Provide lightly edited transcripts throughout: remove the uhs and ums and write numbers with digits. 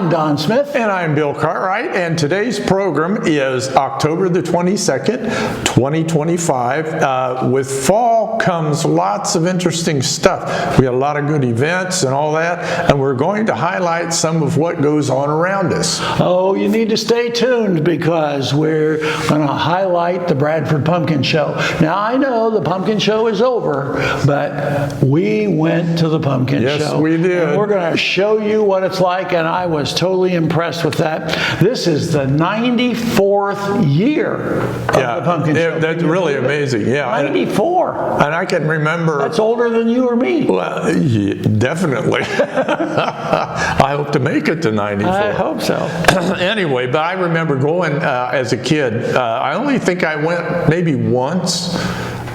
I'm Don Smith. And I'm Bill Cartwright, and today's program is October the 22nd, 2025. With fall comes lots of interesting stuff. We had a lot of good events and all that, and we're going to highlight some of what goes on around us. Oh, you need to stay tuned because we're going to highlight the Bradford Pumpkin Show. Now, I know the pumpkin show is over, but we went to the pumpkin show. Yes, we did. And we're going to show you what it's like, and I was totally impressed with that. This is the 94th year of the pumpkin show. That's really amazing. Yeah, 94. And I can remember. That's older than you or me. Well, yeah, definitely. I hope to make it to 94. I hope so. Anyway, but I remember going as a kid. I only think I went maybe once.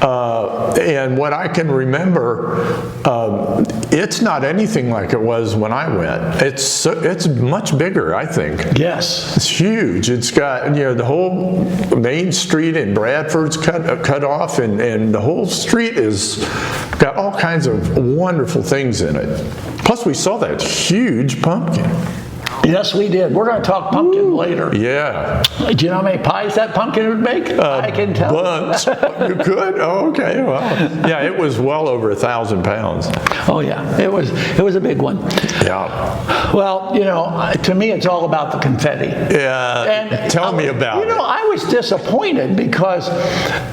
And what I can remember, it's not anything like it was when I went. It's much bigger, I think. Yes. It's huge. It's got, the whole main street in Bradford's cut off, and the whole street is got all kinds of wonderful things in it. Plus, we saw that huge pumpkin. Yes, we did. We're going to talk pumpkin later. Yeah. Do you know how many pies that pumpkin would make? I can tell. Bunch. You could? Oh, okay. Well, yeah, it was well over 1,000 pounds. Oh, yeah. It was a big one. Yeah. Well, to me, it's all about the confetti. Yeah. And tell me about it. I was disappointed because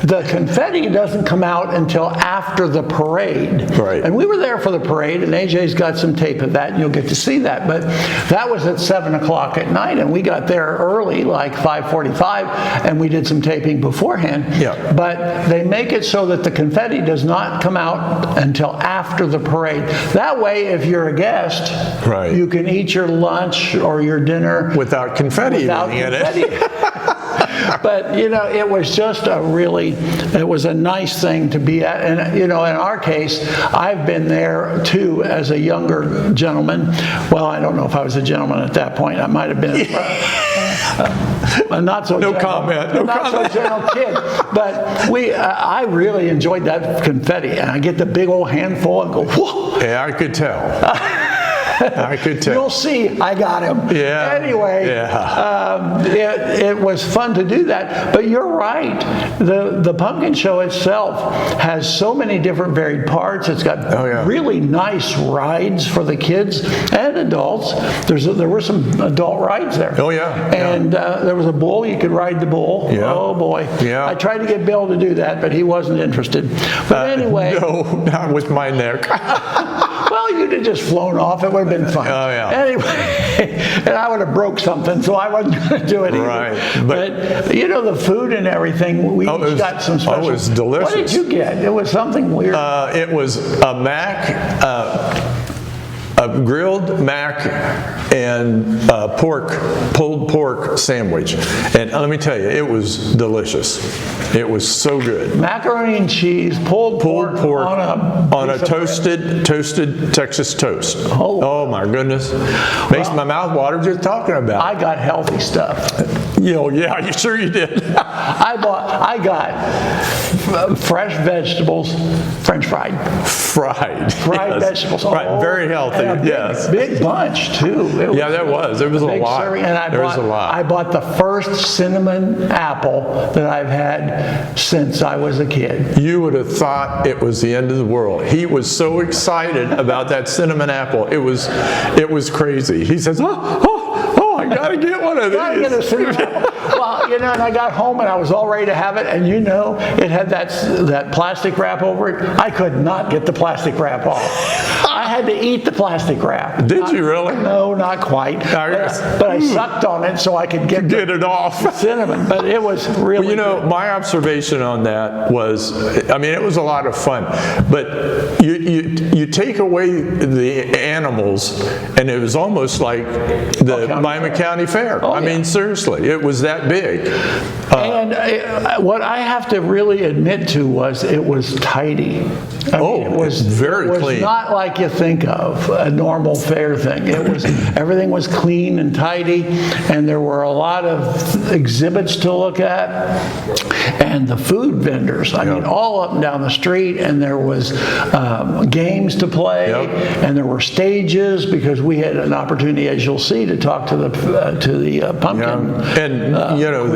the confetti doesn't come out until after the parade. Right. And we were there for the parade, and AJ's got some tape of that, and you'll get to see that. But that was at 7 o'clock at night, and we got there early, like 5:45, and we did some taping beforehand. Yeah. But they make it so that the confetti does not come out until after the parade. That way, if you're a guest, right, you can eat your lunch or your dinner without confetti in it. But, it was just it was a nice thing to be at. And, in our case, I've been there, too, as a younger gentleman. Well, I don't know if I was a gentleman at that point. I might have been a not so no gentle, comment. No not comment. so gentle kid. But I really enjoyed that confetti. And I get the big old handful and go, whoa. Yeah, I could tell. I could tell. You'll see, I got him. Yeah. Anyway, it was fun to do that. But you're right. The pumpkin show itself has so many different varied parts. It's got really nice rides for the kids and adults. There were some adult rides there. Oh, yeah. And there was a bull. You could ride the bull. Yeah. Oh, boy. Yeah. I tried to get Bill to do that, but he wasn't interested. But anyway. No, not with my neck. Well, you'd have just flown off. It would have been fun. Oh, yeah. Anyway, and I would have broke something, so I wasn't going to do it either. Right. But the food and everything, we got some special. Oh, it was delicious. What did you get? It was something weird. It was a mac, a grilled mac and pulled pork sandwich. And let me tell you, it was delicious. It was so good. Macaroni and cheese, pulled pork on a toasted Texas toast. Oh my goodness. Makes my mouth water just talking about it. I got healthy stuff. Yeah, you sure you did. I got fresh vegetables, French fried. Fried Yes. Vegetables. Right, very healthy. And Yes. Big bunch too. There was. There was a lot. Serving, and I bought the first cinnamon apple that I've had since I was a kid. You would have thought it was the end of the world. He was so excited about that cinnamon apple. It was crazy. He says, I gotta get one of these. Gotta get a cinnamon apple. Well, and I got home and I was all ready to have it, and it had that plastic wrap over it. I could not get the plastic wrap off. I had to eat the plastic wrap. Did you really? No, not quite. But I sucked on it so I could get it off. Cinnamon, but it was really good. My observation on that was, it was a lot of fun. But you take away the animals, and it was almost like the Miami County Fair. Seriously, it was that big. And what I have to really admit to was it was tidy. It was very clean. It was not like you think of a normal fair thing. Everything was clean and tidy, and there were a lot of exhibits to look at. and the food vendors. I mean, all up and down the street, and there was games to play, and there were stages because we had an opportunity, as you'll see, to talk to the pumpkin. And you know,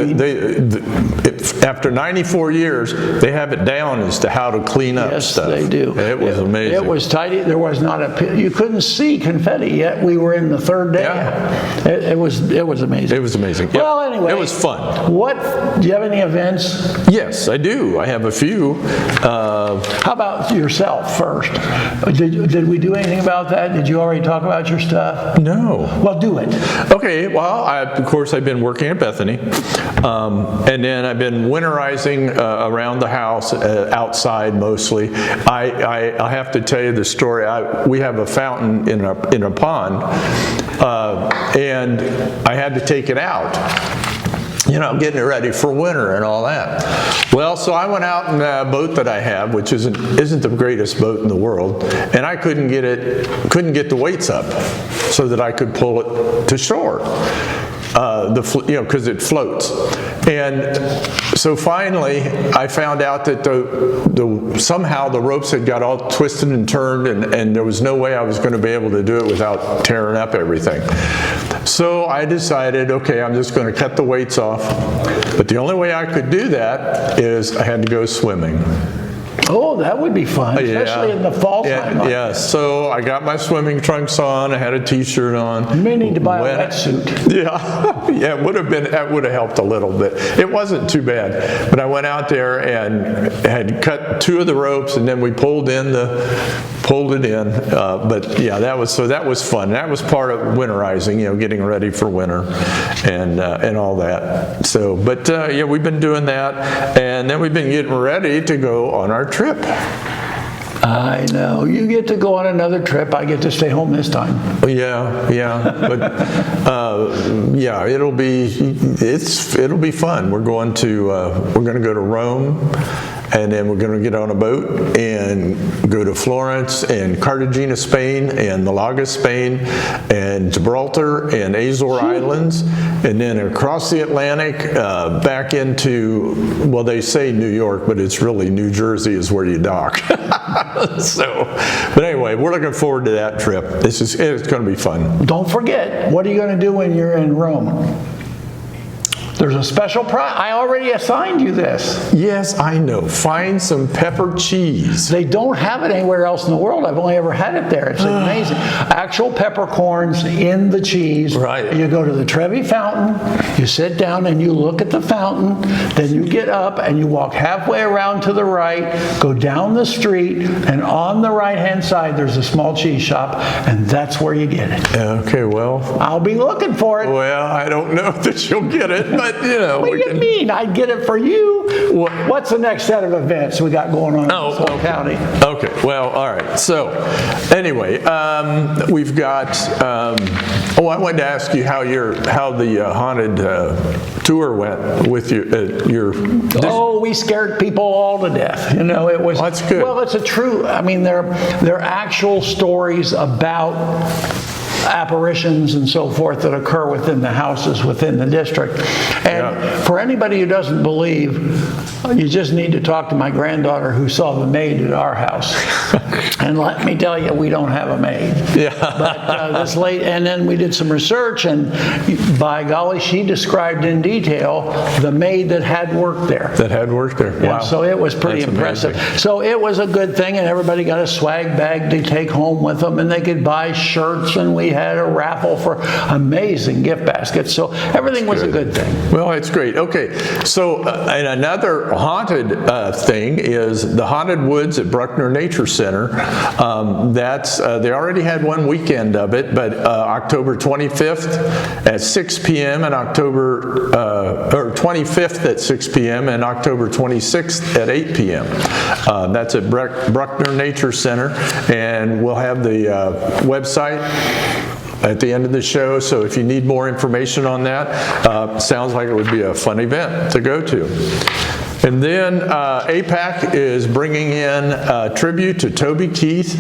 after 94 years, they have it down as to how to clean up stuff. Yes, they do. It was amazing. It was tidy. There was not you couldn't see confetti yet. We were in the third day. Yeah. It was amazing. It was amazing. Well, anyway, it was fun. Do you have any events? Yes, I do. I have a few. How about yourself first? Did we do anything about that? Did you already talk about your stuff? No. Well, do it. Okay. Well, of course, I've been working at Bethany, and then I've been winterizing around the house, outside mostly. I have to tell you the story. We have a fountain in a pond, and I had to take it out. You know, getting it ready for winter and all that. Well, so I went out in a boat that I have, which isn't the greatest boat in the world, and I couldn't get the weights up so that I could pull it to shore. Because it floats. And so finally, I found out that somehow the ropes had got all twisted and turned, and there was no way I was going to be able to do it without tearing up everything. So I decided, okay, I'm just going to cut the weights off. But the only way I could do that is I had to go swimming. Oh, that would be fun, especially in the fall time. Yeah, so I got my swimming trunks on. I had a T-shirt on. You may need to buy a wetsuit. Yeah, that would have helped a little bit. It wasn't too bad, but I went out there and had cut two of the ropes, and then we pulled it in. But yeah, that was fun. That was part of winterizing, getting ready for winter, and all that. So, but yeah, we've been doing that, and then we've been getting ready to go on our trip. I know. You get to go on another trip. I get to stay home this time. Yeah. But yeah, it'll be fun. We're going to go to Rome, and then we're going to get on a boat and go to Florence and Cartagena, Spain, and Malaga, Spain, and Gibraltar and Azore Islands, and then across the Atlantic back into, well, they say New York, but it's really New Jersey is where you dock. But anyway, we're looking forward to that trip. It's going to be fun. Don't forget, what are you going to do when you're in Rome? There's a special prize. I already assigned you this. Yes, I know. Find some pepper cheese. They don't have it anywhere else in the world. I've only ever had it there. It's amazing. Actual peppercorns in the cheese. Right. You go to the Trevi Fountain, you sit down and you look at the fountain, then you get up and you walk halfway around to the right, go down the street, and on the right-hand side there's a small cheese shop, and that's where you get it. Okay, well. I'll be looking for it. Well, I don't know that you'll get it, but What do you mean? I'd get it for you. What's the next set of events we got going on in Soul County? Okay, well, all right. So, anyway, we've got. I wanted to ask you how the haunted tour went with your. Oh, we scared people all to death. It was. Well, that's good. Well, it's a true. I mean, they're actual stories about apparitions and so forth that occur within the houses within the district. And for anybody who doesn't believe, you just need to talk to my granddaughter who saw the maid at our house. And let me tell you, we don't have a maid. Yeah. But this late, and then we did some research, and by golly, she described in detail the maid that had worked there. Wow. So it was pretty impressive. Amazing. So it was a good thing, and everybody got a swag bag to take home with them, and they could buy shirts, and we had a raffle for amazing gift baskets. So everything was a good thing. Well, it's great. Okay, so and another haunted thing is the Haunted Woods at Bruckner Nature Center. They already had one weekend of it, but October 25th at 6 p.m. and October 25th at 6 p.m. and October 26th at 8 p.m. That's at Bruckner Nature Center, and we'll have the website at the end of the show, so if you need more information on that, sounds like it would be a fun event to go to. And then APAC is bringing in a tribute to Toby Keith.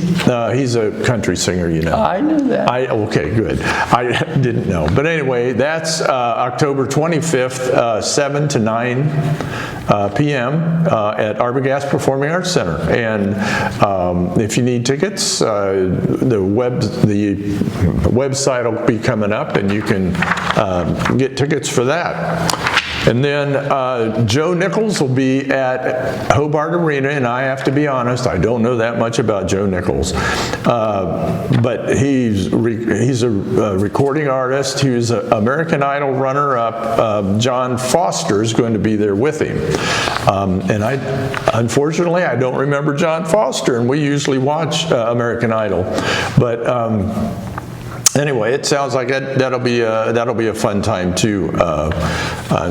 He's a country singer, you know. I knew that. Okay, good. I didn't know. But anyway, that's October 25th, 7 to 9 p.m. At Arbogast Performing Arts Center. And if you need tickets, the website will be coming up, and you can get tickets for that. And then Joe Nichols will be at Hobart Arena, and I have to be honest, I don't know that much about Joe Nichols, but he's a recording artist. He was an American Idol runner-up. John Foster is going to be there with him, and unfortunately I don't remember John Foster, and we usually watch American Idol, but. Anyway, it sounds like that'll be a fun time too.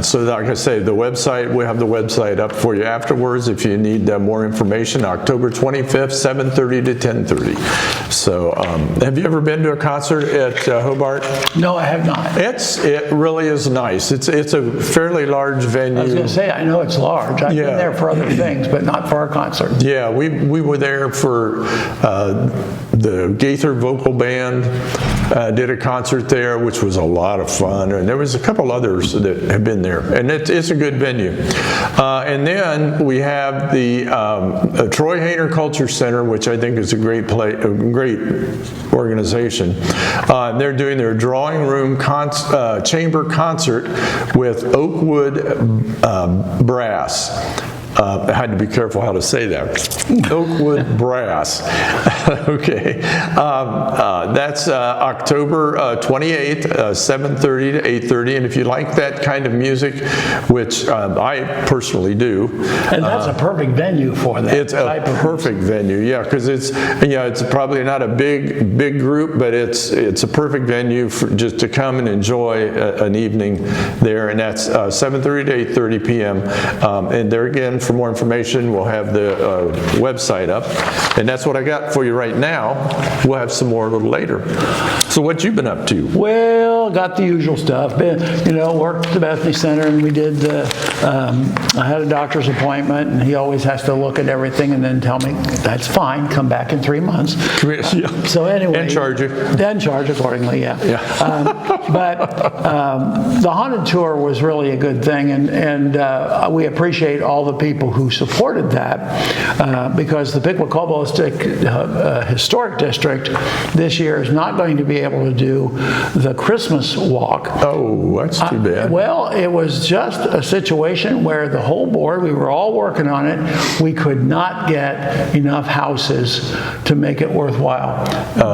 So, like I say, we'll have the website up for you afterwards if you need more information. October 25th, 7:30 to 10:30. So, have you ever been to a concert at Hobart? No, I have not. It really is nice. It's a fairly large venue. I was going to say, I know it's large. I've been there for other things, but not for our concert. Yeah, we were there for the Gaither Vocal Band. Did a concert there, which was a lot of fun, and there was a couple others that have been there, and it's a good venue. And then we have the Troy Hayner Culture Center, which I think is a great organization. They're doing their drawing room chamber concert with Oakwood Brass. I had to be careful how to say that. Oakwood Brass. Okay. That's October 28th, 7:30 to 8:30. And if you like that kind of music, which I personally do. And that's a perfect venue for that. It's a perfect venue, yeah, because it's probably not a big group, but it's a perfect venue for just to come and enjoy an evening there. And that's 7:30 to 8:30 p.m. And there again, for more information, we'll have the website up. And that's what I got for you right now. We'll have some more a little later. So what you been up to? Well, got the usual stuff. Worked at the Bethany Center, and we did I had a doctor's appointment, and he always has to look at everything and then tell me, that's fine, come back in 3 months. So anyway. And charge you. Then charge accordingly, yeah. But the haunted tour was really a good thing, and we appreciate all the people who supported that, because the Piqua-Cobolistic Historic District this year is not going to be able to do the Christmas walk. Oh, that's too bad. Well, it was just a situation where the whole board, we were all working on it, we could not get enough houses to make it worthwhile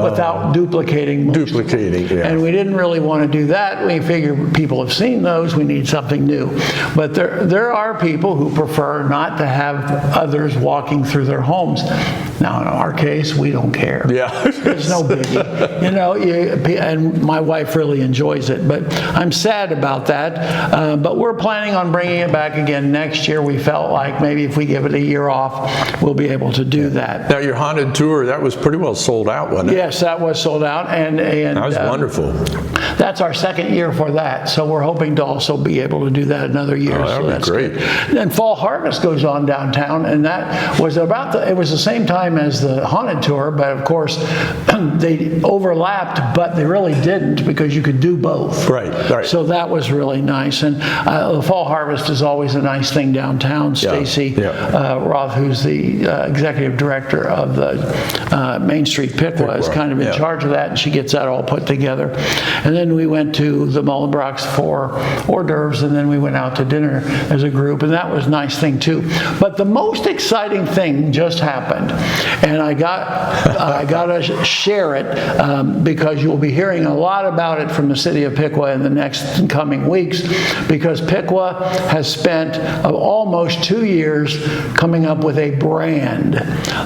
without duplicating. Yeah. And we didn't really want to do that. We figured people have seen those, we need something new. But there are people who prefer not to have others walking through their homes. Now, in our case, we don't care. Yeah. It's no biggie. And my wife really enjoys it. But I'm sad about that. But we're planning on bringing it back again next year. We felt like maybe if we give it a year off, we'll be able to do that. Now, your haunted tour, that was pretty well sold out, wasn't it? Yes, that was sold out. And that was wonderful. That's our second year for that. So we're hoping to also be able to do that another year. That would be great. Then Fall Harvest goes on downtown, and that was it was the same time as the haunted tour, but of course they overlapped, but they really didn't, because you could do both. Right. So that was really nice. And the Fall Harvest is always a nice thing downtown. Stacy Roth, who's the executive director of the Main Street Piqua, is kind of in charge of that, and she gets that all put together. And then we went to the Mullenbrocks for hors d'oeuvres, and then we went out to dinner as a group, and that was a nice thing too. But the most exciting thing just happened, and I got to share it because you'll be hearing a lot about it from the city of Piqua in the next coming weeks, because Piqua has spent almost 2 years coming up with a brand.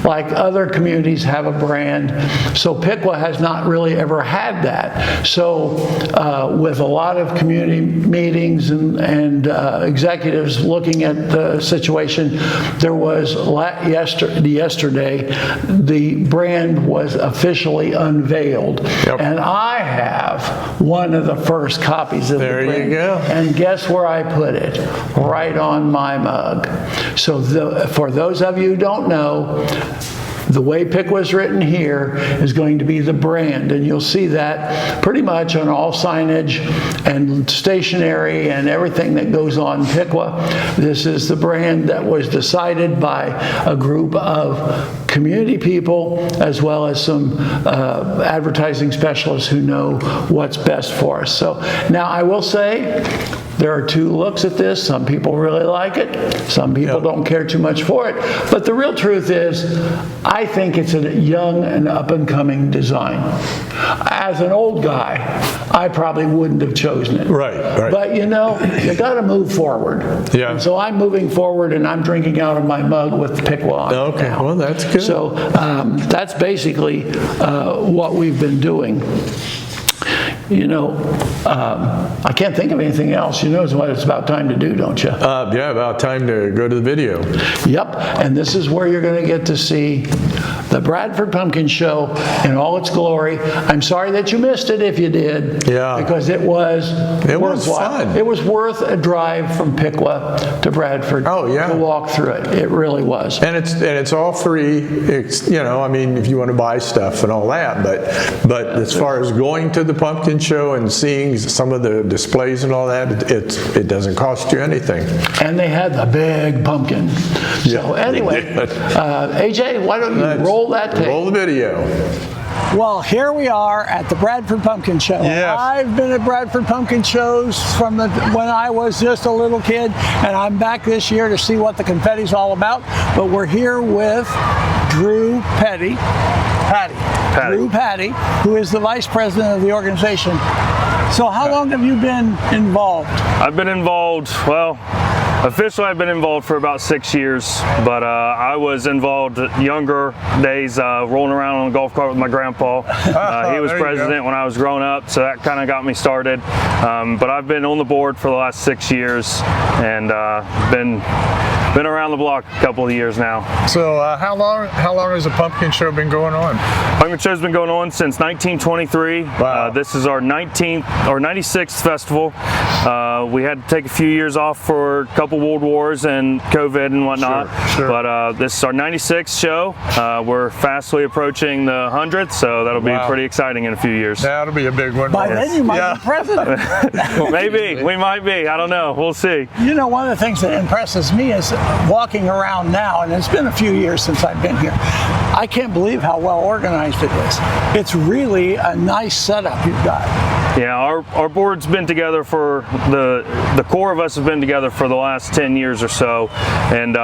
Like other communities have a brand, so Piqua has not really ever had that. So with a lot of community meetings and executives looking at the situation situation. There was yesterday, the brand was officially unveiled, and I have one of the first copies of the brand. There you go. And guess where I put it? Right on my mug. So for those of you who don't know, the way Piqua is written here is going to be the brand, and you'll see that pretty much on all signage and stationery and everything that goes on Piqua. This is the brand that was decided by a group of community people as well as some advertising specialists who know what's best for us. So now I will say, there are two looks at this. Some people really like it. Some people don't care too much for it. But the real truth is, I think it's a young and up-and-coming design. As an old guy, I probably wouldn't have chosen it. Right. But you know, you got to move forward. Yeah. And so I'm moving forward, and I'm drinking out of my mug with Piqua on it Okay, now. well, that's good. So that's basically what we've been doing. You know, I can't think of anything else. You know what it's about time to do, don't you? Yeah, about time to go to the video. Yep, and this is where you're going to get to see the Bradford Pumpkin Show in all its glory. I'm sorry that you missed it if you did. Yeah. Because it was worthwhile. fun. It was worth a drive from Piqua to Bradford. Oh, yeah. To walk through it. It really was. And it's all free. It's, you know, I mean, if you want to buy stuff and all that, but as far as going to the pumpkin show and seeing some of the displays and all that, it doesn't cost you anything. And they had the big pumpkin. So anyway, AJ, why don't you roll that tape? Roll the video. Well, here we are at the Bradford Pumpkin Show. Yes. I've been at Bradford Pumpkin Shows from when I was just a little kid, and I'm back this year to see what the confetti's all about. But we're here with Drew Patty, who is the vice president of the organization. So how long have you been involved? I've been involved, well, officially I've been involved for about 6 years, but I was involved younger days rolling around on a golf cart with my grandpa. He was president when I was growing up, so that kind of got me started. But I've been on the board for the last 6 years and been around the block a couple of years now. So how long has the pumpkin show been going on? Pumpkin Show's been going on since 1923. Wow. This is our 96th festival. We had to take a few years off for a couple World Wars and COVID and whatnot. Sure. But this is our 96th show. We're fastly approaching the 100th, so that'll be pretty exciting in a few years. That'll be a big one. By then you might be president. Maybe, we might be. I don't know. We'll see. You know, one of the things that impresses me is walking around now, and it's been a few years since I've been here. I can't believe how well organized it is. It's really a nice setup you've got. Yeah, our board's been together for the core of us have been together for the last 10 years or so, and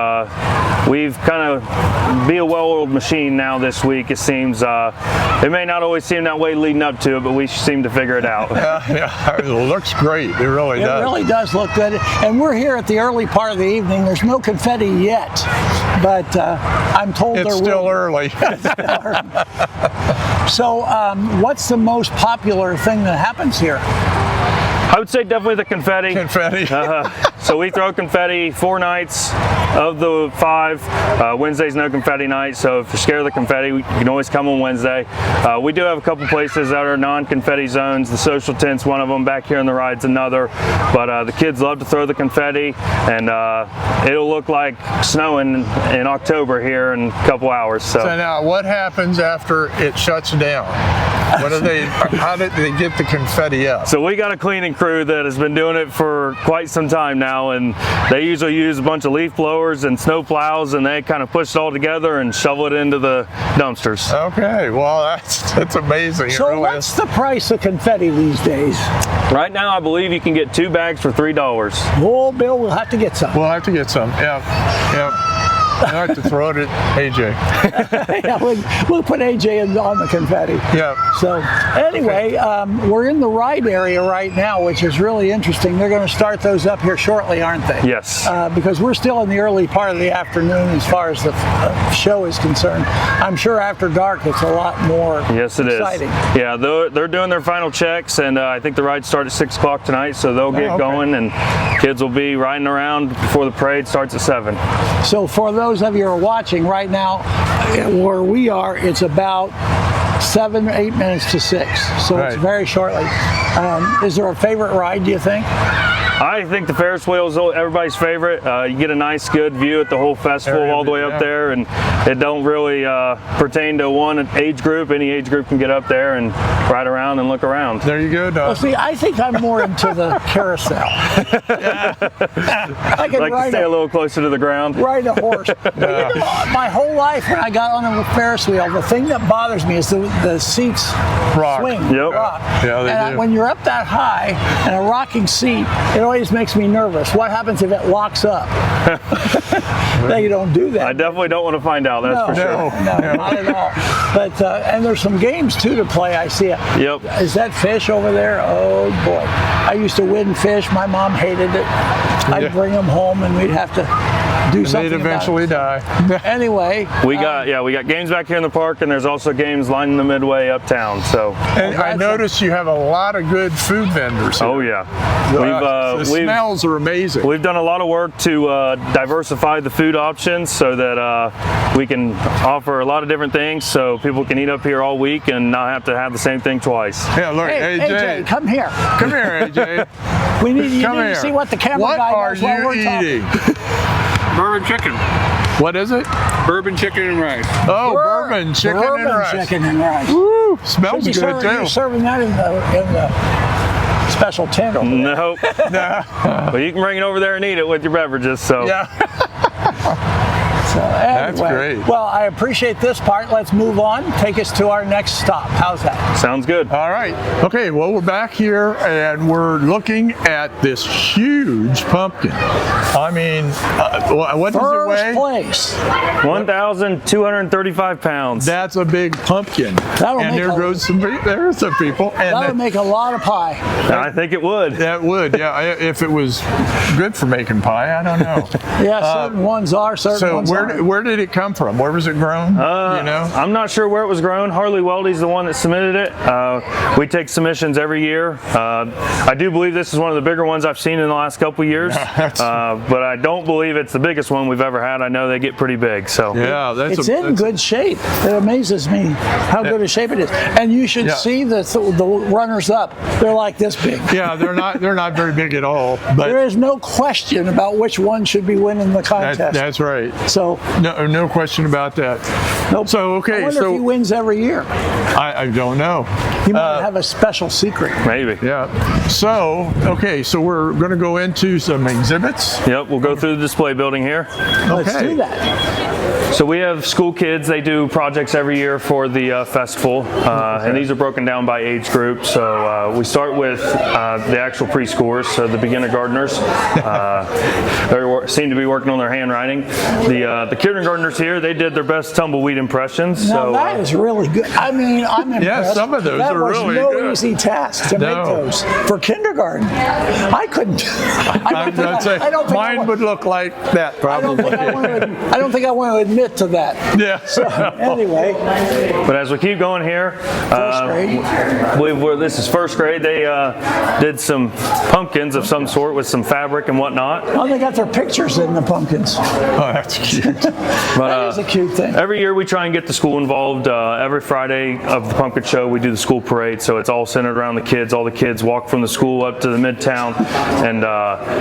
we've kind of be a well-oiled machine now this week. It seems it may not always seem that way leading up to it, but we seem to figure it out. Yeah, it looks great. It really does. It really does look good. And we're here at the early part of the evening. There's no confetti yet, but I'm told It's still early. So what's the most popular thing that happens here? I would say definitely the confetti. So we throw confetti 4 nights of the 5. Wednesday's no confetti night, so if you're scared of the confetti, you can always come on Wednesday. We do have a couple places that are non-confetti zones. The social tent's one of them, back here in the ride's another. But the kids love to throw the confetti, and it'll look like snowing in October here in a couple hours. So now, what happens after it shuts down? How did they get the confetti up? So we got a cleaning crew that has been doing it for quite some time now, and they usually use a bunch of leaf blowers and snow plows, and they kind of push it all together and shovel it into the dumpsters. Okay, well that's amazing. So what's the price of confetti these days? Right now, I believe you can get 2 bags for $3. Oh, Bill, we'll have to get some. We'll have to get some. Yeah. I like to throw it at AJ. Yeah, we'll put AJ on the confetti. Yeah. So anyway, we're in the ride area right now, which is really interesting. They're going to start those up here shortly, aren't they? Yes. Because we're still in the early part of the afternoon as far as the show is concerned. I'm sure after dark it's a lot more exciting. Yeah, they're doing their final checks, and I think the rides start at 6 o'clock tonight, so they'll get going, and kids will be riding around before the parade starts at 7. So for those of you who are watching right now, where we are, it's about 7 or 8 minutes to 6, so it's very shortly. Is there a favorite ride, do you think? I think the Ferris wheel is everybody's favorite. You get a nice, good view at the whole festival all the way up there, and it don't really pertain to one age group. Any age group can get up there and ride around and look around. There you go, Doug. Well, see, I think I'm more into the carousel. I can like to stay a little closer to the ground. Ride a horse. But, you know, my whole life when I got on a Ferris wheel, the thing that bothers me is the seats swing. Yep. Rock. Yeah, they do. When you're up that high in a rocking seat, it always makes me nervous. What happens if it locks up? No, you don't do that. I definitely don't want to find out, that's for sure. No, not at all. But and there's some games too to play. I see it. Yep. Is that fish over there? Oh boy, I used to win fish. My mom hated it. I'd bring them home, and we'd have to do something. They'd eventually die. Anyway, we got games back here in the park, and there's also games lining the midway uptown. So. And I noticed you have a lot of good food vendors here. Oh yeah. The smells are amazing. We've done a lot of work to diversify the food options so that we can offer a lot of different things so people can eat up here all week and not have to have the same thing twice. Yeah, look, hey, AJ. come here. Come here, AJ. We need you Come need here. to see what the camera guy does while we're eating? Bourbon chicken. What is it? Bourbon chicken and rice. Oh, bourbon chicken and rice. Chicken and rice. Woo, smells good You're too. serving that in the special tent over there. Nope. But you can bring it over there and eat it with your beverages. So. Yeah. So anyway, That's great. Well, I appreciate this part. Let's move on. Take us to our next stop. How's that? Sounds good. All right. Okay, well, we're back here and we're looking at this huge pumpkin. I mean, what does it weigh? First place. 1,235 pounds. That's a big pumpkin. That'll and make there's some people. And That would make a lot of pie. I think it would. that would, yeah. If it was good for making pie, I don't know. Yeah, certain ones are, certain ones aren't. Where did it come from? Where was it grown? You know? I'm not sure where it was grown. Harley Weldy's the one that submitted it. We take submissions every year. I do believe this is one of the bigger ones I've seen in the last couple of years, but I don't believe it's the biggest one we've ever had. I know they get pretty big. So Yeah, It's in good shape. It amazes me how good a shape it is. And you should see the runners up. They're like this big. Yeah, they're not very big at all. But There is no question about which one should be winning the contest. that's right. So No question about that. nope. So okay, I wonder if he wins every year. I don't know. He might have a special secret. maybe. Yeah. So okay, so we're going to go into some exhibits. Yep, we'll go through the display building here. Let's do that. So we have school kids. They do projects every year for the festival, and these are broken down by age group. So we start with the actual preschoolers, so the beginner gardeners. They seem to be working on their handwriting. The kindergartners here, they did their best tumbleweed impressions. Now So that is really good. I mean, I'm impressed. Yeah, some of those that are was really no good. easy task to make those for kindergarten. I couldn't. I'd say mine would look like that I don't probably. think I want to admit to that. Yeah. So anyway, But as we keep going here, First grade. this is first grade. They did some pumpkins of some sort with some fabric and whatnot. oh, they got their pictures in the pumpkins. Oh, that's cute. That is a cute thing. Every year we try and get the school involved. Every Friday of the pumpkin show, we do the school parade, so it's all centered around the kids. All the kids walk from the school up to the midtown, and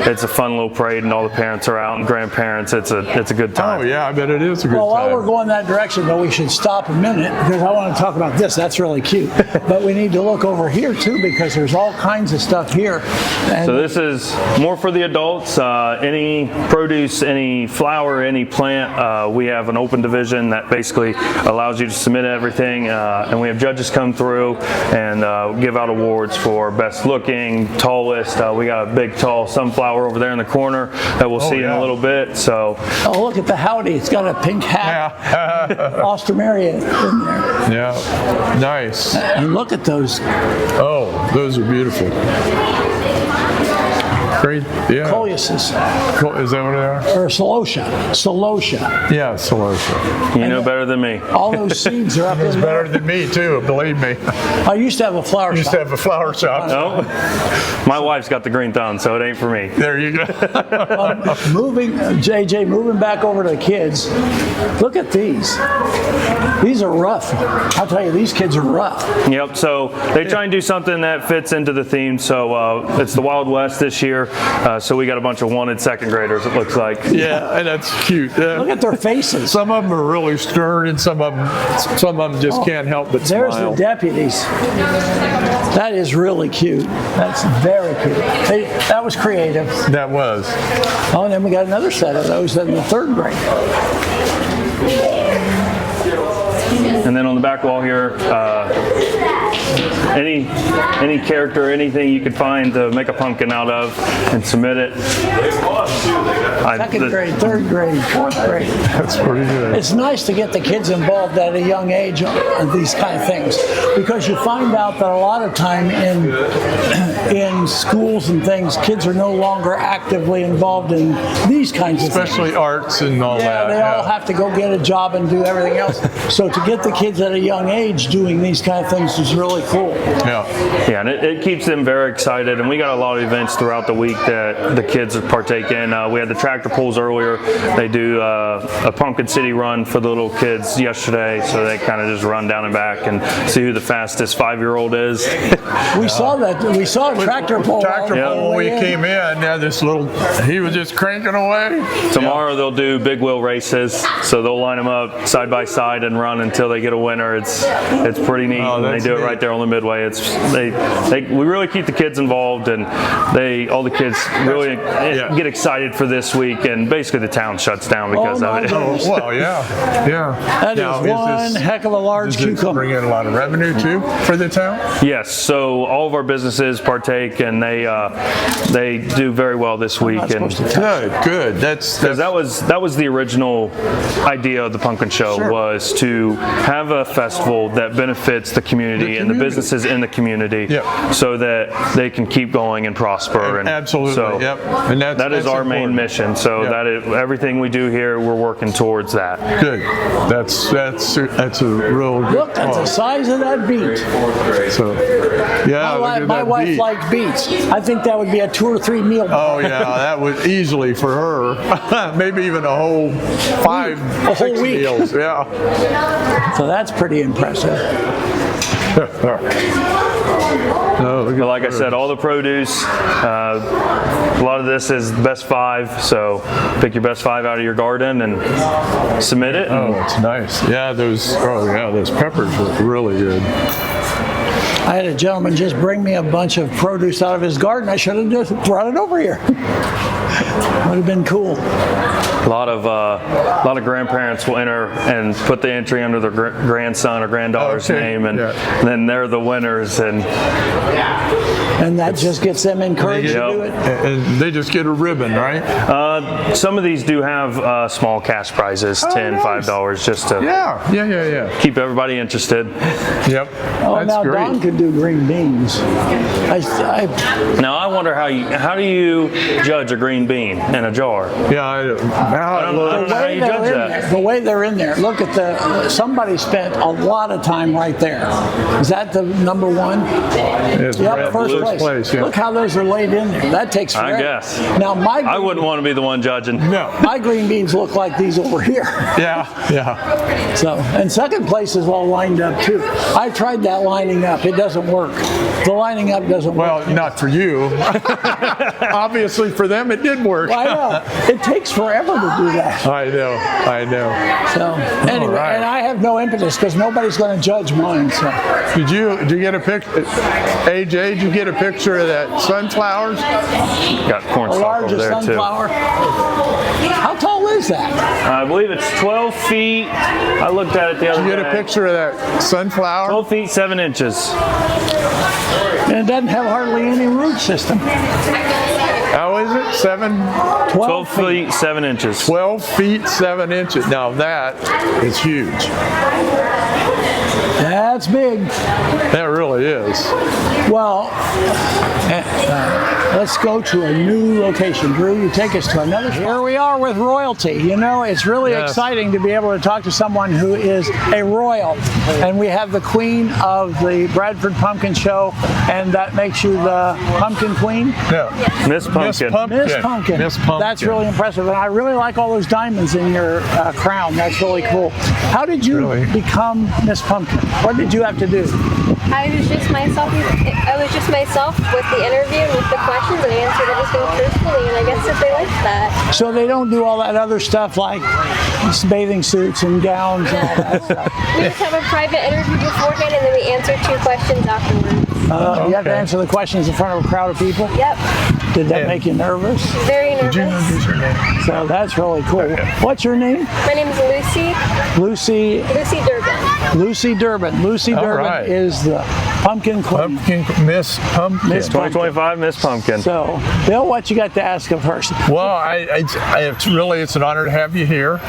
it's a fun little parade, and all the parents are out and grandparents. It's a good time. Oh yeah, I bet it is a a good Well, while time. we're going that direction, though, we should stop a minute because I want to talk about this. That's really cute. But we need to look over here, too, because there's all kinds of stuff here. And So this is more for the adults. Any produce, any flower, any plant, we have an open division that basically allows you to submit everything. And we have judges come through and give out awards for best looking, tallest. We got a big tall sunflower over there in the corner that we'll see in a little bit. So oh, look at the howdy. It's got a pink hat. Ostramaria in there. Yeah, nice. And look at those Oh, those are beautiful. Great, yeah. coleuses, Is that what they are? or celosia. Yeah, Celosia. you know better than me. All those seeds are up It's in better there. than me, too, believe me. I used to have a flower Used shop. to have a flower shop. No, my wife's got the green thumb, so it ain't for me. There you go. Moving, JJ, moving back over to the kids. Look at these. These are rough. I'll tell you, these kids are rough. Yep, so they try and do something that fits into the theme. So it's the Wild West this year. So we got a bunch of wanted second graders, it looks like. Yeah, and that's cute. Look at their faces. Some of them are really stern, and some of them just can't help but There's smile. the deputies. That is really cute. That's very cute. That was creative. That was. Oh, and then we got another set of those in the third grade. And then on the back wall here, any character, anything you could find to make a pumpkin out of and submit it. Second grade, third grade, fourth grade. That's pretty good. It's nice to get the kids involved at a young age on these kind of things, because you find out that a lot of time in schools and things, kids are no longer actively involved in these kinds of Especially things. arts and all Yeah, that. they all have to go get a job and do everything else. So to get the kids at a young age doing these kind of things is really cool. Yeah. Yeah, and it keeps them very excited. And we got a lot of events throughout the week that the kids partake in. We had the tractor pulls earlier. They do a Pumpkin City run for the little kids yesterday, so they kind of just run down and back and see who the fastest 5-year-old is. We saw that. We saw a tractor pull. Tractor all the pull, when way we in. came in, he was just cranking away. Tomorrow they'll do big wheel races, so they'll line them up side by side and run until they get a winner. It's pretty neat. Oh, And they that's do it neat. right there on the midway. We really keep the kids involved, and all the kids really get excited for this week. And basically the town shuts down because Oh, of it. my Oh, well, yeah. That Now, is one this- heck of a large Does it cucumber. bring in a lot of revenue, too, for the town? Yes, so all of our businesses partake, and they do very well this week. Not And supposed to touch. Good. That's because that was the original idea of the Pumpkin Show, was to have a festival that benefits the community and the businesses in the community, Yep. so that they can keep going and prosper. And Absolutely, so yep. And that is that's our main important. mission. So Yep. that is, everything we do here, we're working towards that. good. That's a real good Look at the cause. size of that beet. So, yeah, look at My that wife beet. liked beets. I think that would be a 2 or 3 meal. Oh yeah, that would easily for her. Maybe even a whole 5, whole 6 week. meals. Yeah. So that's pretty impressive. No, look at But like I her. said, all the produce, a lot of this is the best 5. So pick your best 5 out of your garden and submit it. Oh, it's nice. Yeah, those peppers look really good. I had a gentleman just bring me a bunch of produce out of his garden. I should have just brought it over here. Would have been cool. A lot of grandparents will enter and put the entry under their grandson or granddaughter's Okay, name, and yeah. then they're the winners. And And that just gets them encouraged to do it. And they just get a ribbon, right? some of these do have small cash prizes, $10, nice. $5, just to Yeah. keep everybody interested. Yep. Oh, That's now great. Don could do green beans. Now I wonder how do you judge a green bean in a jar? Yeah, I don't know how it looks. How do you judge that? The way they're in there, look at somebody spent a lot of time right there. Is that the number one? It's Yep, red first blue place. yeah. Look how those are laid in there. That takes forever. I guess. Now I wouldn't want to be the one judging. No. my green beans look like these over here. Yeah. So, and second place is all lined up too. I tried that lining up. It doesn't work. The lining up doesn't work. Well, not for you. Obviously, for them it did. did work. I know. It takes forever to do that. I know. So anyway, right. and I have no impetus because nobody's going to judge mine. So Did you get a picture? AJ, did you get a picture of that sunflowers? Got corn the stalk over largest there sunflower. How tall is that? too. I believe it's 12 feet. I looked at it the other Did you day. get a picture of that sunflower? 12 feet 7 inches. And it doesn't have hardly any root system. How is it? 12 feet 7 inches. 12 feet 7 inches. Now that is huge. That's big. That really is. Well, let's go to a new location. Drew, you take us to another. Here we are with royalty. You know, it's really Yes. exciting to be able to talk to someone who is a royal. And we have the queen of the Bradford Pumpkin Show, and that makes you the pumpkin queen. Yeah. Miss Pumpkin. Miss Pumpkin. Miss Pumpkin. That's really impressive. And I really like all those diamonds in your crown. That's really cool. How did you Really? become Miss Pumpkin? What did you have to do? I was just myself with the interview and with the questions, and I answered everything truthfully, and I guess that they liked that. So they don't do all that other stuff like bathing suits and gowns and all that stuff. We just have a private interview beforehand, and then we answer 2 questions afterwards. You have to answer the questions in front of a crowd of people. Yep, Did that make you nervous? very nervous. So that's really cool. What's your name? My name is Lucy Lucy Durbin. Lucy Durbin. Lucy All Durbin right. is the pumpkin queen. Miss Pumpkin. Miss Pumpkin. 2025 Miss Pumpkin. So, Bill, what you got to ask of her? Well, it's really it's an honor to have you here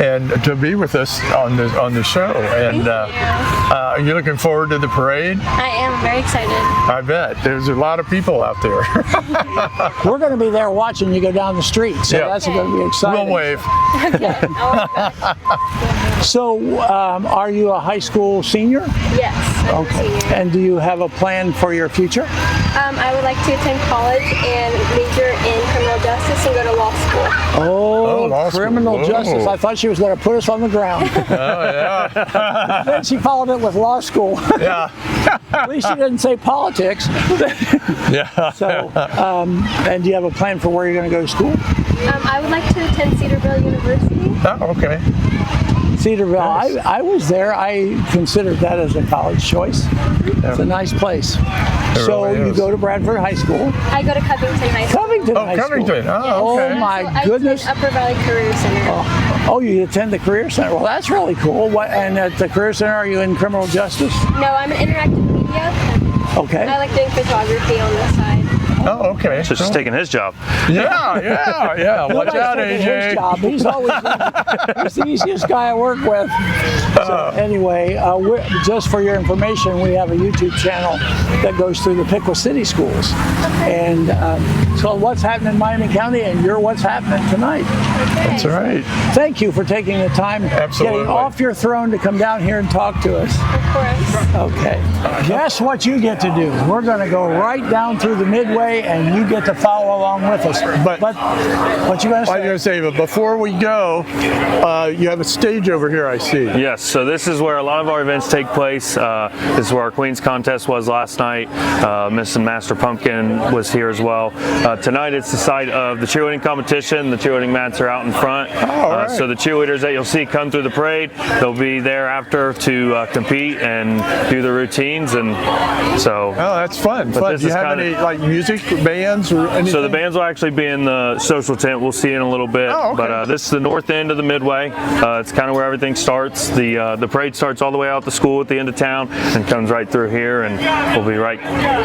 and to be with us on the show. And are you looking forward to the parade? I am very excited. I bet there's a lot of people out there. We're going to be there watching you go down the street, so Yeah. that's going to be exciting. We'll wave. Okay. So, are you a high school senior? Yes. I'm a Okay. senior. And do you have a plan for your future? I would like to attend college and major in criminal justice and go to law school. Oh, law school. criminal Whoa. justice. I thought she was going to put us on the ground. Oh yeah. Then she followed it with law school. Yeah. At least she didn't say politics. Yeah. So, and do you have a plan for where you're going to go to school? I would like to attend Cedarville University. Oh, okay. Cedarville. Nice. I was there. I considered that as a college choice. It's a nice place. So really you is. go to Bradford High School. I go to Covington High School. Covington Oh, High Covington. School. Oh, okay. Oh my I goodness. attend Upper Valley Career Center. Oh, you attend the Career Center. Well, that's really cool. What? And at the Career Center, are you in criminal justice? No, I'm in interactive media. Okay. I like doing photography on the side. Oh, okay. So she's taking his job. Yeah. Watch Nobody's out, taking his AJ. job. He's always he's the easiest guy I work with. So anyway, just for your information, we have a YouTube channel that goes through the Piqua City schools. And so what's happening in Miami County, and you're what's happening tonight. That's right. Thank you for taking the time, Absolutely. getting off your throne to come down here and talk to us. Of course. Okay. Guess what you get to do? We're going to go right down through the midway, and you get to follow along with us. But- what you going to I was say? going to say, but before we go, you have a stage over here, I see. Yes, so this is where a lot of our events take place. This is where our Queen's Contest was last night. Miss and Master Pumpkin was here as well. Tonight it's the site of the cheerleading competition. The cheerleading mats are out in front. right. So the cheerleaders that you'll see come through the parade, they'll be there after to compete and do the routines. And so Oh, that's fun. But Fun. this Do you is have kinda- any like music bands or anything? So the bands will actually be in the social tent. We'll see in a little bit. Oh, okay. But this is the north end of the Midway. It's kind of where everything starts. The parade starts all the way out to school at the end of town and comes right through here, and we'll be right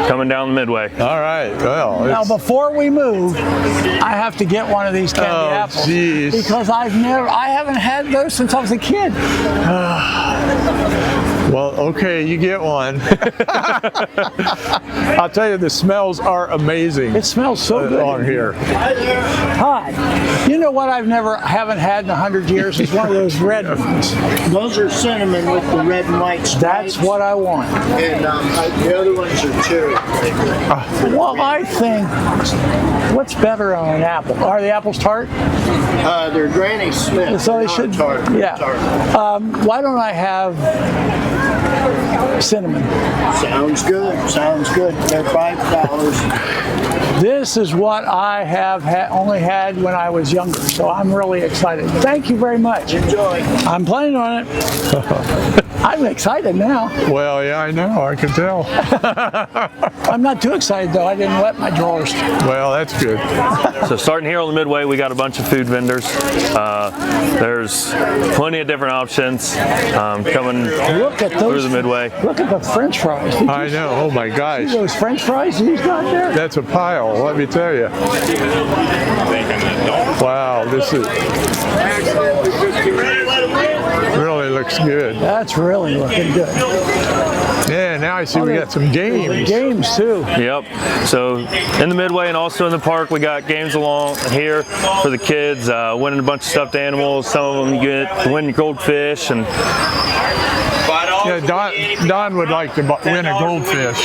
coming down the Midway. All right. Well, Now, it's- before we move, I have to get one of these candy Oh, apples geez. because I haven't had those since I was a kid. well, okay, you get one. I'll tell you, the smells are amazing. It smells so good on here. Hi. You know what haven't had in 100 years is one of those red ones. Those are cinnamon with the red and white stripes. That's what I want. And the other ones are cherry. Well, I think what's better on an apple? Are the apples tart? They're Granny Smith. So they Not should. tart. Yeah. Tart. Why don't I have cinnamon. Sounds good. Sounds good. They're $5. This is what I have only had when I was younger, so I'm really excited. Thank you very much. Enjoy. I'm planning on it. I'm excited now. Well, yeah, I know. I can tell. I'm not too excited though. I didn't wet my drawers. Well, that's good. So starting here on the Midway, we got a bunch of food vendors. There's plenty of different options coming Look at through those. the Midway. Look at the French fries. Did you I know. Oh my see gosh. those French fries he's got there? That's a pile, let me tell you. Wow, this is really looks good. That's really looking good. Yeah, now I see we got some games. Games too. Yep. So in the Midway and also in the park, we got games along here for the kids, winning a bunch of stuffed animals. Some of them you get to win goldfish and. Yeah, Don would like to win a goldfish.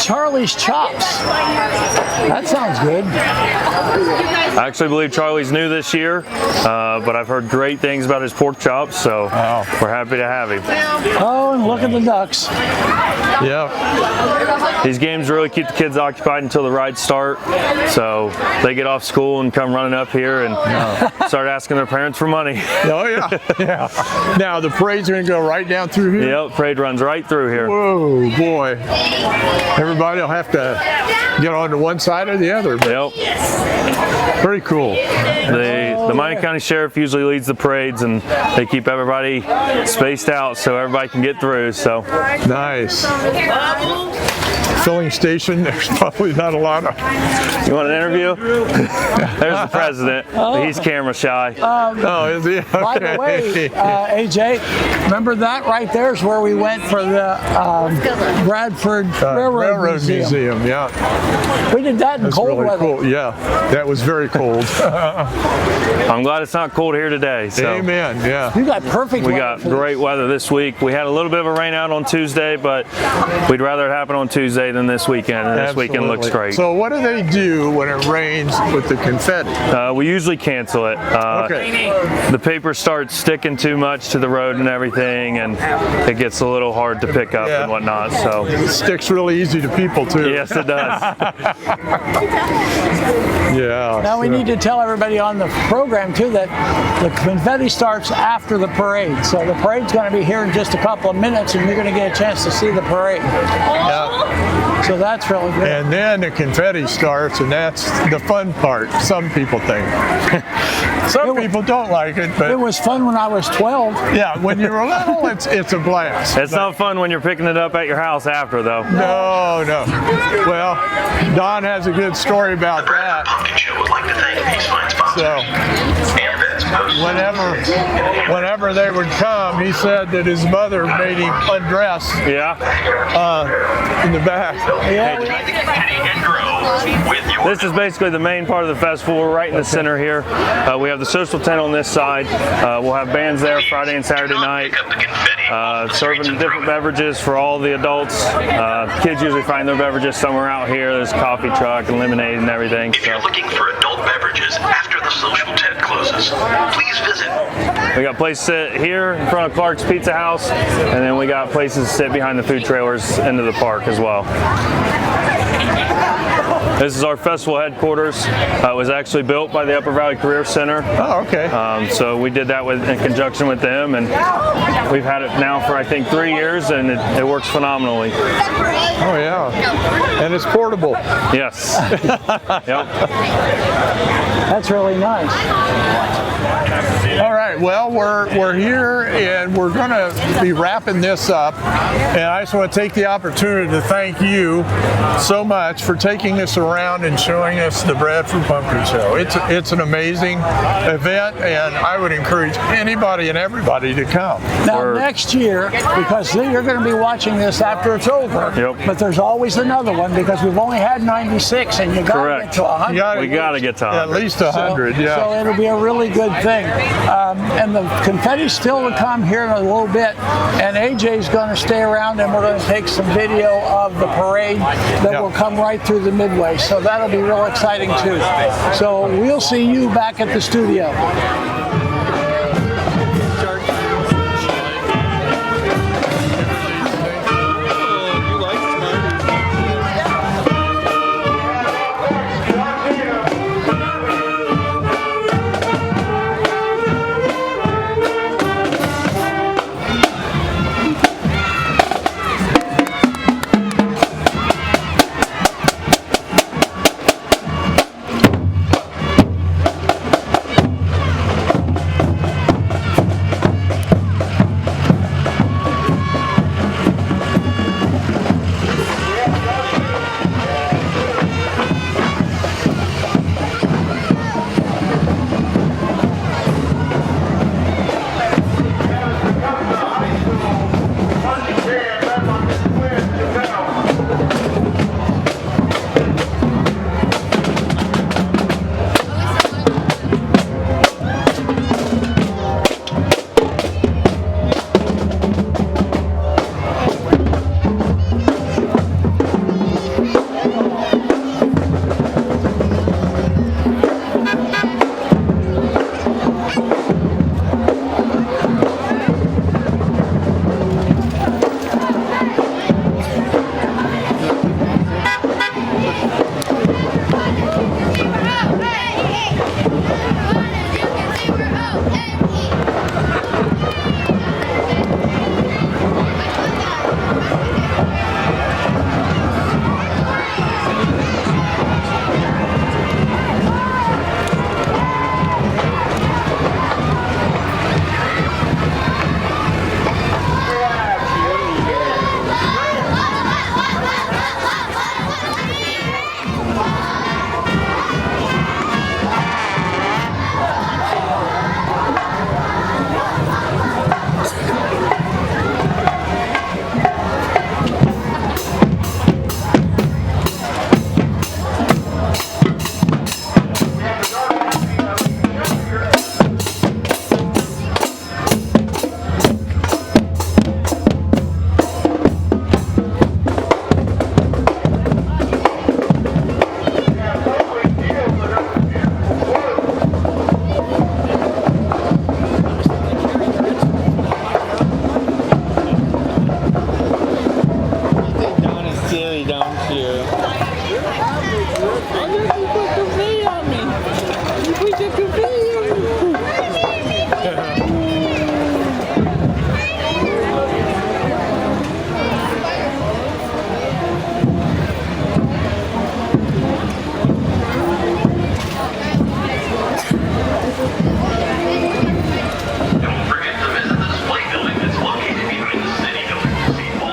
Charlie's Chops. That sounds good. I actually believe Charlie's new this year, but I've heard great things about his pork chops, so we're happy to have him. Oh, and look at the ducks. Yeah. These games really keep the kids occupied until the rides start, so they get off school and come running up here and start asking their parents for money. Oh yeah. Yeah. Now the parade's going to go right down through here. Yep, parade runs right through here. Whoa, boy. Everybody will have to get on to one side or the other. But Yep. pretty cool. The Miami County Sheriff usually leads the parades, and they keep everybody spaced out so everybody can get through. So Nice. Filling station, there's probably not a lot of. you want an interview? There's the president. He's camera shy. Oh, is he? Okay. By the way, AJ, remember that right there is where we went for the Bradford Railroad Museum. Yeah. We did that in That's cold really weather. cool. Yeah, that was very cold. I'm glad it's not cold here today. So. Amen. Yeah. You got perfect We weather got for great weather this week. We had a little bit of a rain out on Tuesday, but we'd rather it happen on Tuesday than this weekend. And this weekend looks Absolutely. great. So what do they do when it rains with the confetti? We usually cancel it. Okay. The paper starts sticking too much to the road and everything, and it gets a little hard to pick up Yeah. and whatnot. So It sticks really easy to people too. yes, it does. Yeah. Now we need to tell everybody on the program too that the confetti starts after the parade. So the parade's going to be here in just a couple of minutes, and you're going to get a chance to see the parade. Yeah. So that's really good. And then the confetti starts, and that's the fun part. Some people think. Some people don't like it, but It was fun when I was 12. yeah, when you're little, it's a blast. It's not fun when you're picking it up at your house after, though. No, no. Well, Don has a good story about that. Pumpkin Show would like to thank these fine sponsors. So And Vets Post. whenever they would come, he said that his mother made him undress Yeah. in the back. Keep the confetti and grow with your This is basically the main part of the festival. We're right in the center here. We have the social tent on this side. We'll have bands there Friday and Saturday night. pick up the confetti. Serving different beverages for all the adults. Kids usually find their beverages somewhere out here. There's a coffee truck and lemonade and everything. If you're looking for adult beverages after the social tent closes, please visit. We got places to sit here in front of Clark's Pizza House, and then we got places to sit behind the food trailers into the park as well. This is our festival headquarters. It was actually built by the Upper Valley Career Center. Oh, okay. So we did that in conjunction with them, and we've had it now for I think 3 years, and it works phenomenally. Oh, yeah. And it's portable. Yes. Yep. That's really nice. All right. Well, we're here, and we're going to be wrapping this up. And I just want to take the opportunity to thank you so much for taking us around and showing us the Bradford Pumpkin Show. It's an amazing event, and I would encourage anybody and everybody to come. Now next year, because you're going to be watching this after it's over, Yep. but there's always another one because we've only had 96 and you got to Correct. get to 100. We got to get to 100. At least 100, So yeah. it'll be a really good thing. And the confetti's still to come here in a little bit, and AJ's going to stay around, and we're going to take some video of the parade that Yeah. will come right through the Midway. So that'll be real exciting too. So we'll see you back at the studio. silly, don't you? Oh, look, you put confetti on me. You put your confetti on me. Don't forget to visit the display building that's located behind the city building. See all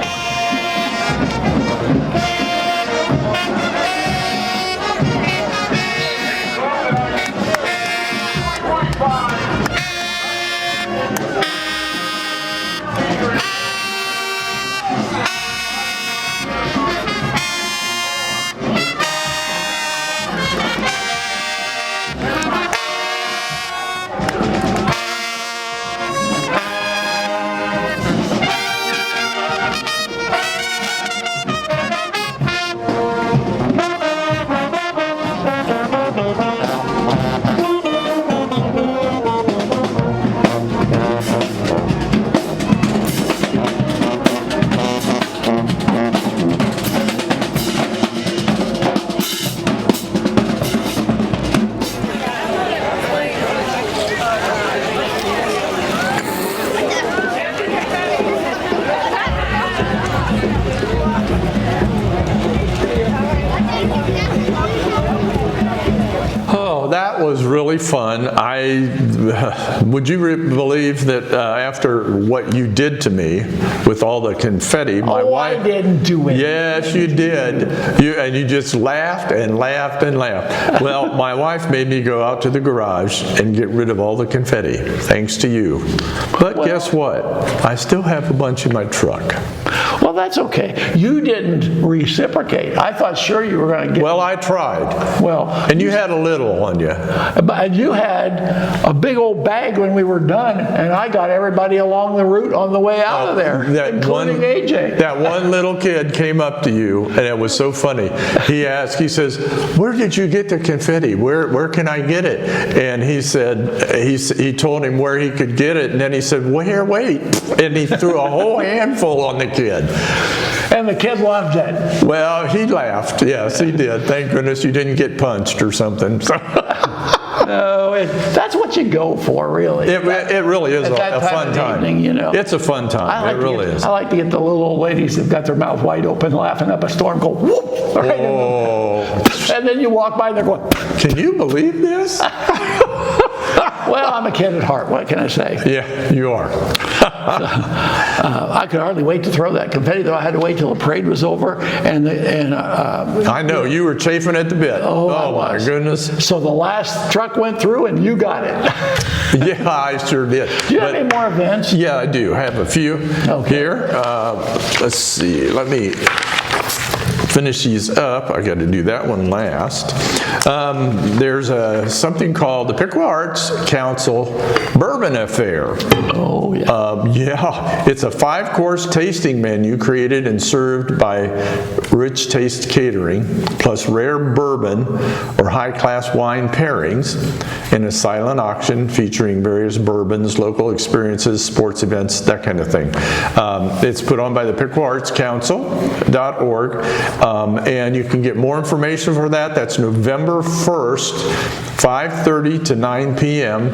Oh, that was really fun. Would you believe that after what you did to me with all the confetti, my wife... I didn't do it. Yes, you did. You just laughed and laughed and laughed. Well, my wife made me go out to the garage and get rid of all the confetti, thanks to you. But guess what? I still have a bunch in my truck. Well, that's okay. You didn't reciprocate. I thought sure you were going to get. Well, I tried. Well, And you had a little on you. but you had a big old bag when we were done, and I got everybody along the route on the way out of there, including AJ. That one little kid came up to you, and it was so funny. He asked, he says, "Where did you get the confetti? Where can I get it?" And he said, he told him where he could get it, and then he said, "Well, here, wait." And he threw a whole handful on the kid. And the kid loved it. Well, he laughed. Yes, he did. Thank goodness you didn't get punched or something. No, that's what you go for, really. It really is At that a time fun of the time. evening, you know. It's a fun time. It really is. I like to get the little old ladies that got their mouth wide open laughing up a storm go whoop. Right and then you walk by and they're going, Can you believe this? well, I'm a kid at heart. What can I say? Yeah, you are. I could hardly wait to throw that confetti, though. I had to wait till the parade was over. I know, you were chafing at the bit. Oh, I my was. goodness. So the last truck went through and you got it. Yeah, I sure did. Do you have any more events? Yeah, I do. I have a few here. Let's see. Let me finish these up. I got to do that one last. There's something called the Piqua Arts Council Bourbon Affair. Oh, yeah. Yeah, it's a 5-course tasting menu created and served by Rich Taste Catering, plus rare bourbon or high-class wine pairings in a silent auction featuring various bourbons, local experiences, sports events, that kind of thing. It's put on by the Piqua Arts Council.org, and you can get more information for that. That's November 1st, 5:30 to 9 p.m.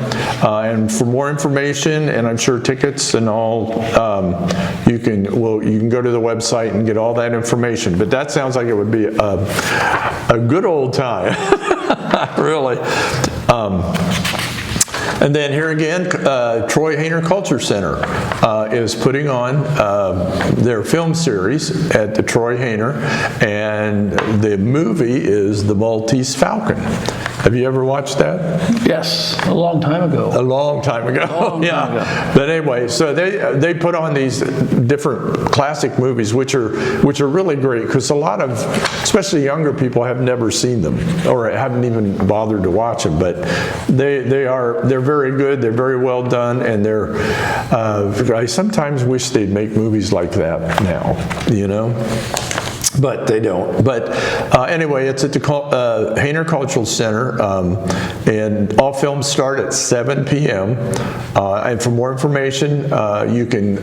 And for more information, and I'm sure tickets and all, you can go to the website and get all that information. But that sounds like it would be a good old time, really. And then here again, Troy Hayner Culture Center is putting on their film series at the Troy Hayner, and the movie is The Maltese Falcon. Have you ever watched that? Yes, a long time ago. A long time ago. But anyway, so they put on these different classic movies, which are really great, because a lot of, especially younger people, have never seen them or haven't even bothered to watch them. But they're very good. They're very well done, and I sometimes wish they'd make movies like that now. You know. But they don't. But anyway, it's at the Hainer Cultural Center, and all films start at 7 p.m. And for more information, you can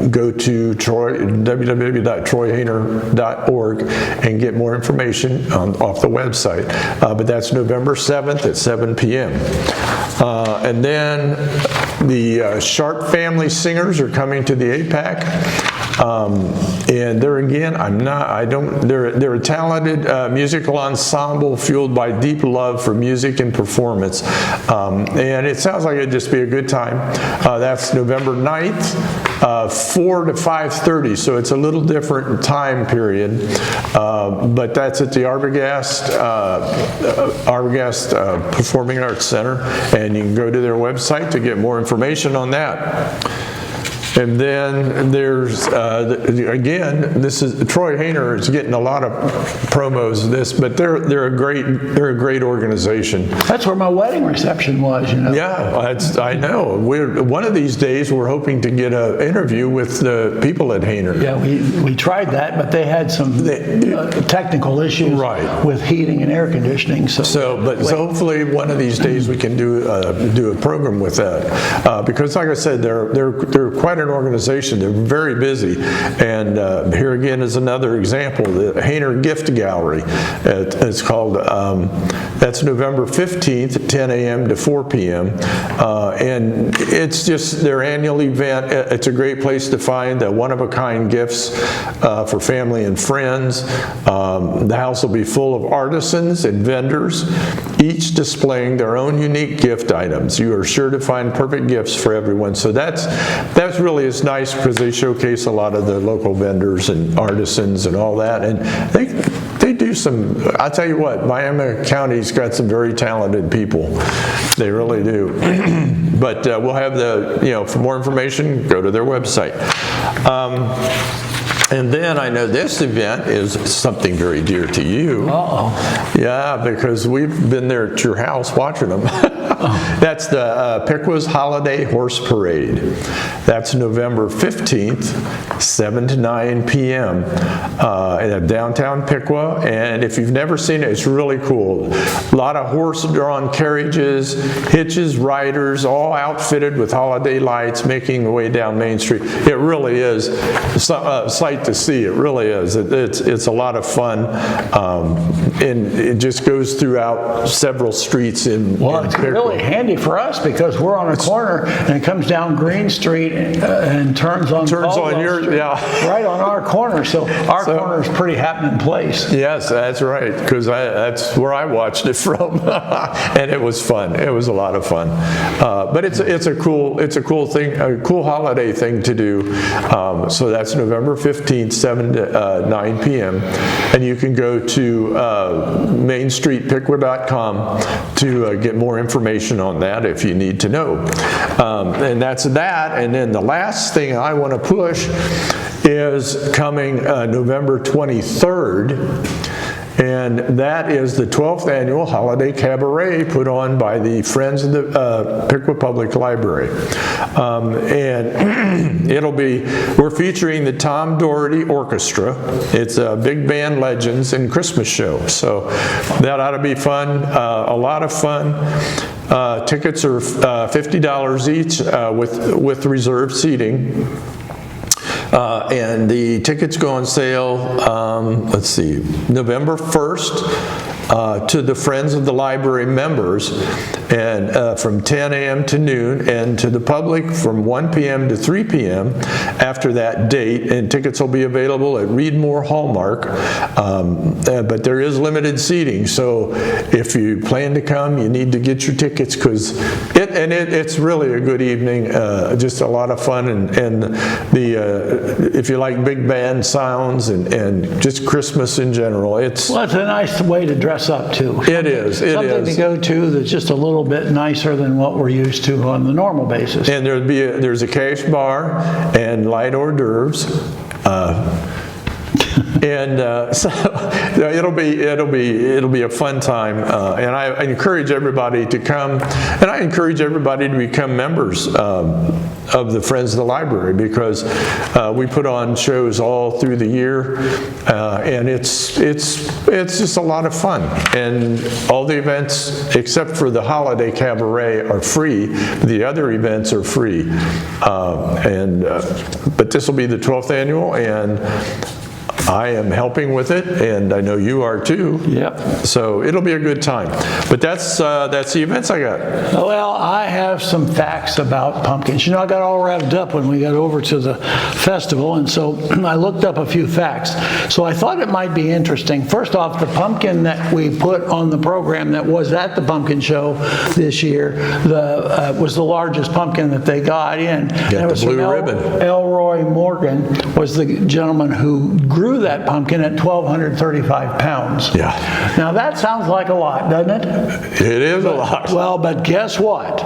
go to www.troyhainer.org and get more information off the website. But that's November 7th at 7 p.m. And then the Sharp Family Singers are coming to the APAC. And they're they're a talented musical ensemble fueled by deep love for music and performance. And it sounds like it'd just be a good time. That's November 9th, 4 to 5:30, so it's a little different time period. But that's at the Arbogast Performing Arts Center, and you can go to their website to get more information on that. And then there's, again, this is, Troy Hainer is getting a lot of promos of this, but they're a great organization. That's where my wedding reception was, you know. Yeah, I know. One of these days we're hoping to get an interview with the people at Hainer. Yeah, we tried that, but they had some technical issues with heating and air conditioning. So hopefully one of these days we can do a program with that, because like I said, they're quite an organization. They're very busy, and here again is another example. The Hainer Gift Gallery. It's called. That's November 15th at 10 a.m. to 4 p.m. And it's just their annual event. It's a great place to find one-of-a-kind gifts for family and friends. The house will be full of artisans and vendors, each displaying their own unique gift items. You are sure to find perfect gifts for everyone. So that's really is nice, because they showcase a lot of the local vendors and artisans and all that. And they do some, I'll tell you what, Miami County's got some very talented people. They really do. But we'll have for more information, go to their website. And then I know this event is something very dear to you. Uh-oh. Yeah, because we've been there at your house watching them. That's the Piqua Holiday Horse Parade. That's November 15th, 7 to 9 p.m. In downtown Piqua. And if you've never seen it, it's really cool. A lot of horse-drawn carriages, hitches, riders, all outfitted with holiday lights, making their way down Main Street. It really is a sight to see. It really is. It's a lot of fun, and it just goes throughout several streets in it's Piqua. really handy for us, because we're on a corner and it comes down Green Street and turns on Caldwell Street, right on our corner. So our corner is a pretty happening place. Yes, that's right, because that's where I watched it from, and it was fun. It was a lot of fun. But it's a cool thing, a cool holiday thing to do. So that's November 15th, 7 to 9 p.m. And you can go to mainstreetpiqua.com to get more information on that if you need to know. And that's that. And then the last thing I want to push is coming November 23rd. And that is the 12th annual Holiday Cabaret put on by the Friends of the Piqua Public Library. And we're featuring the Tom Doherty Orchestra. It's a big band legends and Christmas show. So that ought to be fun, a lot of fun. Tickets are $50 each with reserved seating. And the tickets go on sale, November 1st to the Friends of the Library members, and from 10 a.m. to noon, and to the public from 1 p.m. to 3 p.m. after that date. And tickets will be available at Reedmore Hallmark, but there is limited seating. So if you plan to come, you need to get your tickets, because it's really a good evening, just a lot of fun, and if you like big band sounds and just Christmas in general, it's a nice way to dress up too. It is. Something to go to that's just a little bit nicer than what we're used to on the normal basis. And there's a cash bar and light hors d'oeuvres. And so it'll be a fun time, and I encourage everybody to come, and I encourage everybody to become members of the Friends of the Library, because we put on shows all through the year, and it's just a lot of fun. And all the events except for the holiday cabaret are free. The other events are free, but this will be the 12th annual, and I am helping with it, and I know you are too. Yep. So it'll be a good time. But that's the events I got. Well, I have some facts about pumpkins. I got all wrapped up when we got over to the festival, and so I looked up a few facts. So I thought it might be interesting. First off, the pumpkin that we put on the program that was at the pumpkin show this year was the largest pumpkin that they got in. Got the blue ribbon. Elroy Morgan was the gentleman who grew that pumpkin at 1,235 pounds. Yeah. Now that sounds like a lot, doesn't it? It is a lot. Well, but guess what?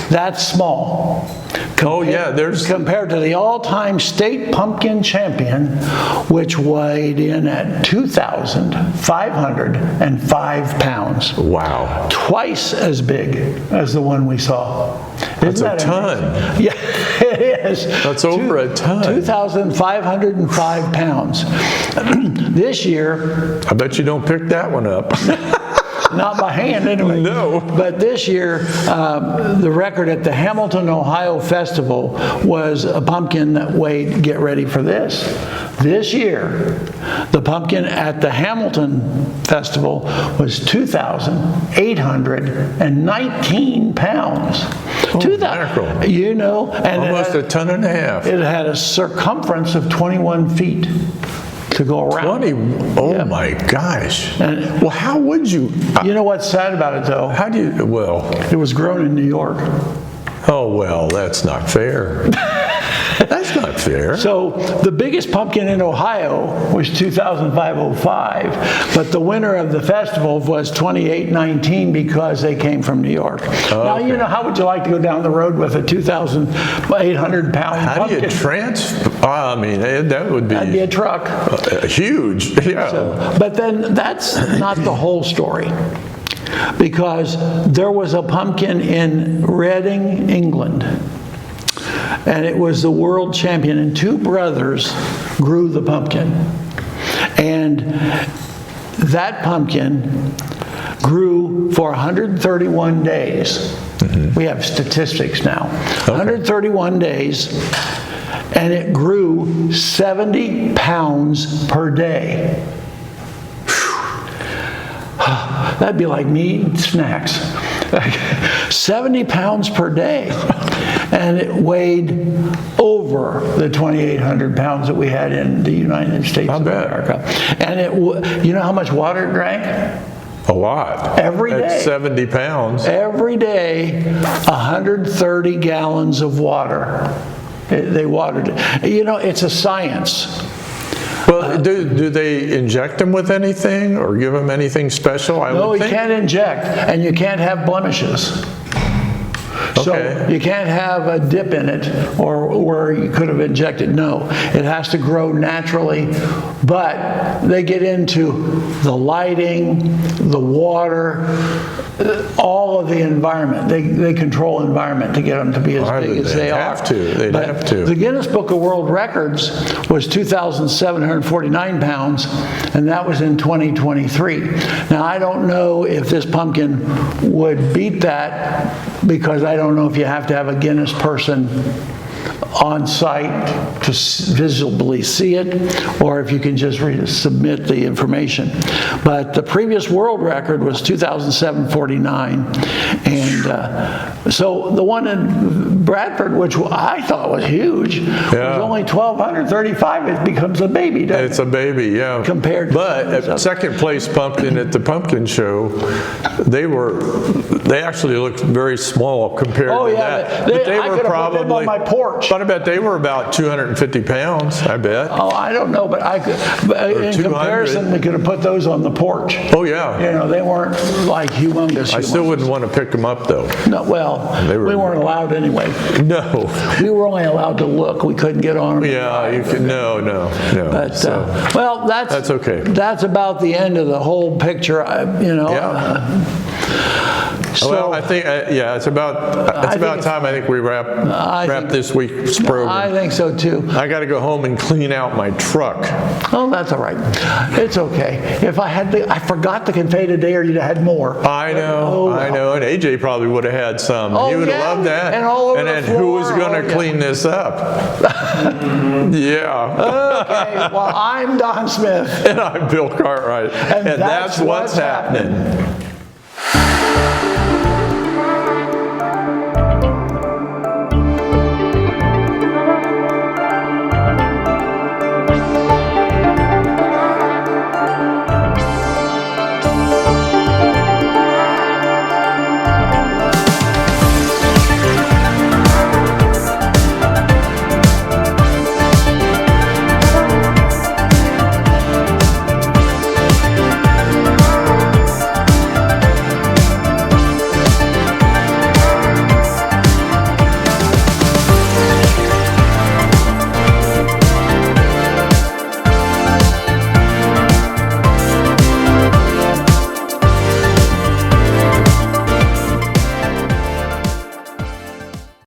That's small. Compared to the all-time state pumpkin champion, which weighed in at 2,505 pounds. Wow. Twice as big as the one we saw. That's a ton. Yeah, it is. That's over a ton. 2,505 pounds. This year... I bet you don't pick that one up. Not by hand, anyway. No. But this year, the record at the Hamilton, Ohio Festival was a pumpkin that weighed, get ready for this. This year, the pumpkin at the Hamilton Festival was 2,819 pounds. Oh, mackerel. And almost a ton and a half. It had a circumference of 21 feet. To go around. 20? Oh my gosh. Well, how would you? You know what's sad about it, though? How do you? Well, it was grown in New York. Oh well, that's not fair. That's not fair. So the biggest pumpkin in Ohio was 2,505, but the winner of the festival was 2,819 because they came from New York. Now, how would you like to go down the road with a 2,800 pound pumpkin? How do you I mean, that would be... That'd be a truck. Huge, yeah. But then that's not the whole story. Because there was a pumpkin in Reading, England, and it was the world champion, and two brothers grew the pumpkin. And that pumpkin grew for 131 days. Mm-hmm. We have statistics now. Okay. 131 days, and it grew 70 pounds per day. That'd be like me eating snacks. 70 pounds per day. And it weighed over the 2,800 pounds that we had in the United States of America. And you know how much water it drank? A lot. Every day. At 70 pounds. Every day, 130 gallons of water. They watered it. It's a science. Well, do they inject them with anything or give them anything special? No, you can't inject, and you can't have blemishes. Okay. So you can't have a dip in it or where you could have injected. No, it has to grow naturally. But they get into the lighting, the water, all of the environment. They control environment to get them to be as big as they are. They'd have to. The Guinness Book of World Records was 2,749 pounds, and that was in 2023. Now, I don't know if this pumpkin would beat that, because I don't know if you have to have a Guinness person on site to visibly see it, or if you can just submit the information. But the previous world record was 2,749, and so the one in Bradford, which I thought was huge, was only 1,235. It becomes a baby, doesn't it? It's a baby, yeah. Compared to But second place pumpkin at the pumpkin show, they actually looked very small compared to that. I could have put them on my porch. But bet they were about 250 pounds, I bet. Oh, I don't know, but in 200. comparison, we could have put those on the porch. Oh, yeah. You know, they weren't like humongous. I still wouldn't want to pick them up, though. No, well, we weren't allowed anyway. No. We were only allowed to look. We couldn't get on them. Yeah, you can. No. But well, that's okay. That's about the end of the whole picture. You know. Yeah. So, well, I think it's about time. I think we wrap this week's program. I think so too. I got to go home and clean out my truck. Oh, that's all right. It's okay. If I forgot the confetti today, or you'd have had more. I know. And AJ probably would have had some. He would have loved that. And all over then the floor. Who was going to clean this up? Yeah. Okay. Well, I'm Don Smith. And I'm Bill Cartwright. And that's what's happening.